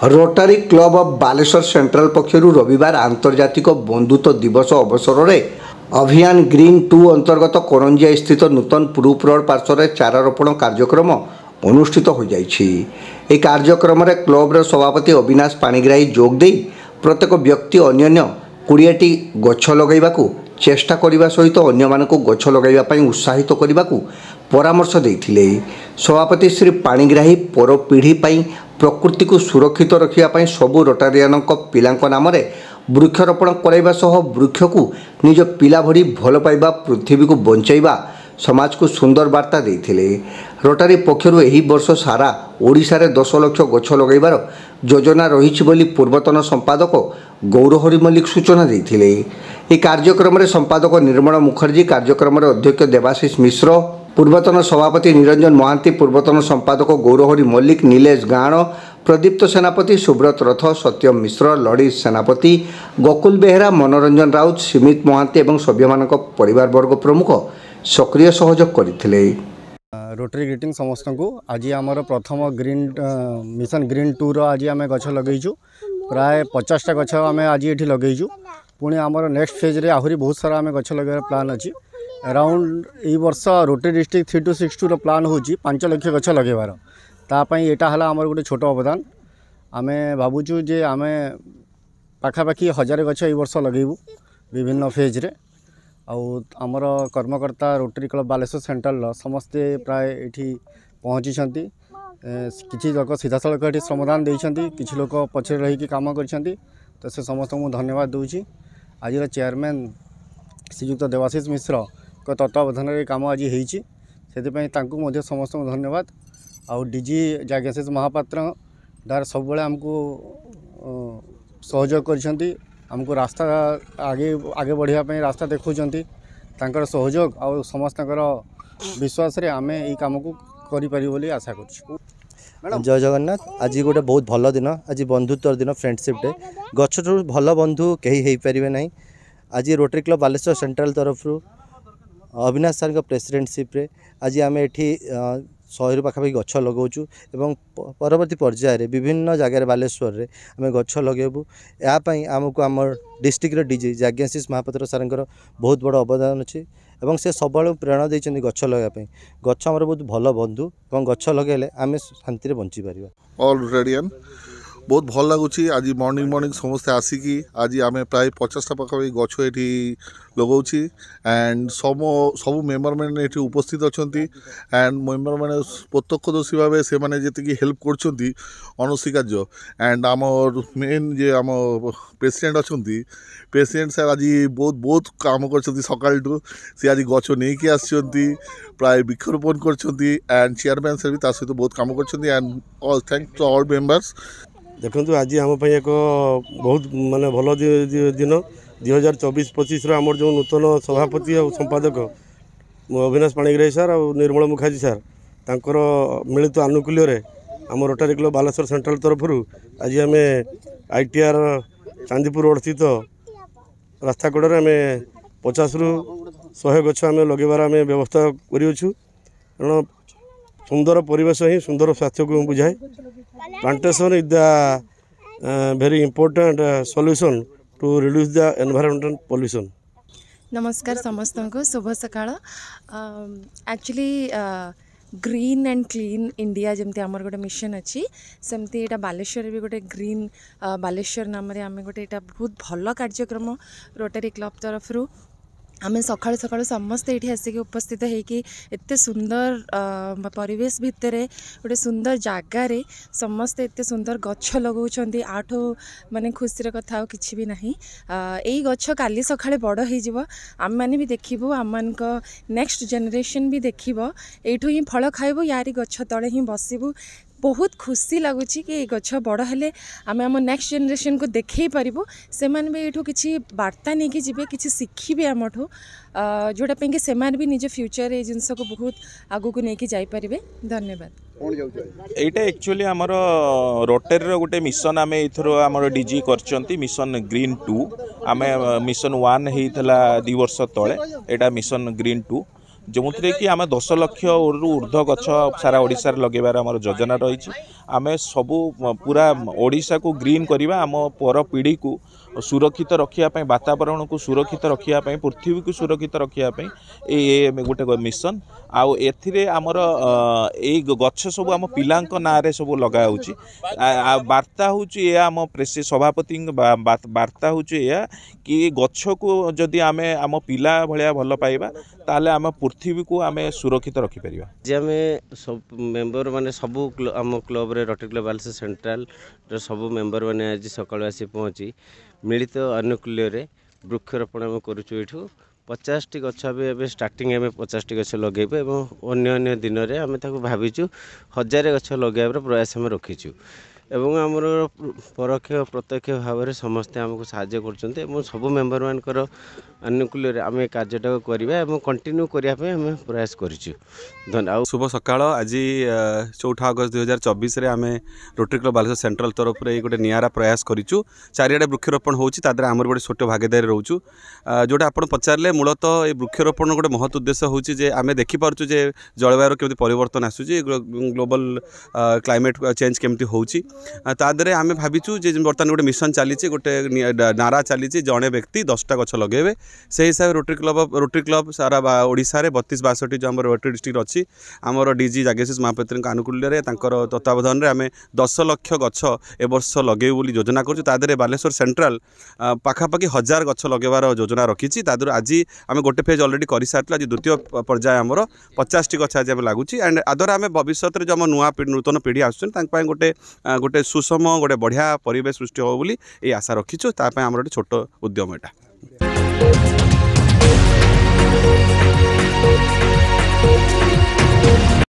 रोटारी Club of Baleswar Central पक्षर रविवार आंतर्जातिक बंधुत्व दिवस अवसर में अभियान ग्रीन 2 अंतर्गत करंजिया स्थित नूतन प्रूफ रोड पार्श्व चारारोपण कार्यक्रम अनुष्ठित हो जाइए। कार्यक्रम में क्लब्र सभापति अविनाश पाणिग्राही जोगदे प्रत्येक व्यक्ति अन्य 20टी गछ लगैबाकू चेष्टा करने सहित अन्य मानक गछ लगाइबा उत्साहित करने परामर्श देते। सभापति श्री पाणिग्राही पर पीढ़ी प्रकृति को सुरक्षित रखापी सबू रोटारियान पिला नाम वृक्षरोपण कराइबा सह वृक्ष को निज पिला भरी भल पाइबा पृथ्वी को बंचाइबा समाज को सुंदर वार्ता देते। रोटारी पक्षर एही वर्ष सारा ओडिशा रे 10 लाख गछ लगाइबार योजना रही बोली पूर्वतन संपादक गौरहरि मल्लिक सूचना देते। कार्यक्रम में संपादक निर्मल मुखर्जी, कार्यक्रम अध्यक्ष देवाशीष मिश्र, पूर्वतन सभापति निरंजन महांती, पूर्वतन संपादक गौरहरि मल्लिक, नीलेश गाण, प्रदीप्त सेनापति, सुब्रत रथ, सत्यम मिश्र, लड़ी सेनापति, गोकुल बेहेरा, मनोरंजन राउत, सीमित महांती और सभ्यमानक परिवारवर्ग प्रमुख सक्रिय सहयोग करथिले। रोटरी ग्रीटिंग समस्त को आज आमर प्रथम ग्रीन मिशन ग्रीन 2 आज आम गछ लगेचु। प्राय 50टा गछ आम आज ये लगेचु। पुणी आमर नेक्स्ट फेज रे आहरी बहुत सारा आम गछ लगे प्लान अच्छी। अराउंड ये वर्ष रोटरी डिस्ट्रिक्ट 3 to 6 प्लान हो 5 लाख गछ लगेबार। तापाई एटा हला आमर गोटे छोट अवदान। आम भावुचु जे आम पाखापाखि 1000 गछ ये वर्ष लगेबू विभिन्न फेज रे। आमर कर्मकर्ता रोटरी क्लब बालेश्वर सेंट्रल समस्ते प्राय ये पहुँची किसी लोक सीधा सड़क ये श्रमदान देती, किसी लोक पछे रही काम कर से समस्त को धन्यवाद दूची। आज चेयरमैन श्रीयुक्त देवाशीष मिश्र को तत्वावधान काम आज होती समस्त को धन्यवाद। आउ डीजी जाज्ञाशीष महापात्र दार सब आमको सहयोग कर आमको रास्ता आगे आगे बढ़ापी रास्ता देखा सहयोग और समस्त विश्वास रे आमे ये काम को करी आशा कर। जय जगन्नाथ। आज गोटे बहुत भल दिन, आज बंधुत्व दिन, फ्रेंडशिप डे। गछ भल बंधु कहीं हो पारे ना। आज रोटरी क्लब बालेश्वर सेंट्रल तरफ अविनाश सर प्रेसिडेंटशिप रे आज आम ये 100 पाखापाखि गछ लगाऊँ एवं परवर्ती पर्यायर विभिन्न जगार बालेश्वर रे आम गछ लगेबू। यापाई आमको आम डिस्ट्रिक्ट डीजी जाज्ञाशीष महापात्र सर बहुत बड़ अवदान अच्छी और से सब प्रेरणा देते गछ लगाई। गछ आमर बहुत भल बंधु और गछ लगे आम शांति बंची पार। ऑल रेडियन बहुत भल लगुच। आज मॉर्निंग समस्ते आसिकी आज आम प्राय 50टा पाखापाखि गछ ये लगाऊँ एंड सब मेम्बर मैंने ये उपस्थित अच्छा एंड मेम्बर मैंने प्रत्यक्षदर्शी भाव से मैंने जी हेल्प कर एंड आम मेन जे आम प्रेसिडेंट अच्छा प्रेसिडेंट सर आज बहुत काम कर सकाल टू सी आज गछ नहीं कि प्राय वृक्षरोपण कर एंड चेयरमैन सर भी सहित बहुत काम कर and all thanks to all members. देखो आज आम एक बहुत माने भल दिन 2024-25 आमर जो नूतन सभापति और संपादक अविनाश पाणिग्राही सर और निर्मल मुखर्जी सर तांकर मिलित आनुकूल्य आम रोटारी क्लब बालेश्वर सेंट्रल तरफ आज आम ITR चांदीपुर रोड स्थित रास्ता कड़े आम 50 ରୁ 100 गछ आम लगेबार आम व्यवस्था करूँ। कारण सुंदर परिवेश ही सुंदर स्वास्थ्य को बुझाए। Plantation is the very important solution to reduce the environmental pollution. नमस्कार समस्त को शुभ सकाळ। Actually green and clean India जमती आमर गोटे मिशन अच्छी सेमती एटा बालेश्वर भी गोटे ग्रीन बालेश्वर नाम आम गोटे बहुत भल कार्यक्रम रोटरी क्लब तरफ आम सकाळु सकाळु समस्ते ये आसिक उपस्थित होगी एत सुंदर परिवेश भितर गोटे सुंदर जगार समस्ते एत सुंदर गछ लगाउछंती। आठो माने खुशी कथा किसी भी नहीं। यही गछ काली सकाळे बड़ हो आम मैंने भी देखबू आम नेक्स्ट जनरेशन भी देखिबो एठू ही फल खाइबू यारी गछ तले ही बसबू। बहुत खुशी लगुच कि गछ बड़ हेले आम आम नेक्स्ट जनरेशन को देखे पारू से भी ये किसी वार्ता नहीं कि जी कि शिखिबे आमठू जोटापी कि से भी निज फ्यूचर ये जिनस को बहुत आगू को लेकिन जापर। धन्यवाद। एटा एक्चुअली आमर रोटरी गोटे मिशन आम एथर आम डीजी कर मिशन ग्रीन 2 आम मिशन 1 होता 2 वर्ष तले एटा मिशन ग्रीन 2 जो कि आम 10 लाख ऊर्ध्व गछ सारा ओडिशा लगेबार आम योजना रही। आमे सबू पूरा ओडिशा को ग्रीन करवा आम पर पीढ़ी को सुरक्षित रखापी वातावरण को सुरक्षित रखापी पृथ्वी को सुरक्षित रखापी ये गोटे मिशन आउ एथिरे आमर ए गछ सब आम पिला ना सब लगा वार्ता हूँ आम प्रेस सभापति वार्ता हूँ कि गछ को जदि आम आम पिला भाया भल पाइबा ताले आम पृथ्वी को आम सुरक्षित रखिपर जे आम सब मेम्बर माने सबू आम क्लब रे रोटरी क्लब बालेश्वर सेंट्रल सबू मेम्बर माने आज सकाळु आसी पहुँची मिलित अनुकूल्य रे वृक्षरोपण आम करूँ 50टी गछ भी स्टार्टिंग आम 50टी गछ लगे अन्य अन्य दिन में आम भाविचु 1000 गछ लगे प्रयास आम रखीचु एवं आमर परोक्ष प्रत्यक्ष भाव में समस्ते आमको साहाय्य कर सब मेम्बर मानकर अनुकूल आम कार्यटा करवा कंटिन्यू करने आम प्रयास करूँ धन्यवाद। शुभ सकाळ आज 4 अगस्त 2024 रे आम रोटरी क्लब बालेश्वर सेंट्रल तरफ से गोटे नियारा प्रयास करूँ चारिआडे वृक्षरोपण होकर आमर गोटे छोट भागीदारी रोचु जोटा आप पचारे मूलतः ये वृक्षरोपण गोटे महत्व उद्देश्य होची आम देखिपुँ जे जलवायु केमती परिवर्तन आसूची ग्लोबल क्लाइमेट चेंज केमती होची तादरे आम भाविचु जे बर्तमान गोटे मिशन चली गोटे नारा चली जड़े व्यक्ति 10टा गछ लगे से हिसाब रोटरी क्लब सारा ओडिशा रे 32-62 जो आम रोटरी डिस्ट्रिक्ट अच्छी आमर डीजी जागेशिष महापात्री आनुकूल्य तत्वावधान आम 10 लाख गछ ए वर्ष लगे बोली योजना करें बालेश्वर सेंट्रल पाखापाखि 1000 गछ लगेबार योजना रखी आज आम गोटे फेज अलरेडी कर सारी आज द्वितीय पर्याय आमर 50टी गछ आज लगुच एंड आदर आम भविष्य में जो आम नूतन पीढ़ी आसुच्च गोटे गोटे सुषम गोटे बढ़िया परिवेश सृष्टि हो बोली ये आशा रखीचु तापाई आमर गोटे छोट उद्यम एटा।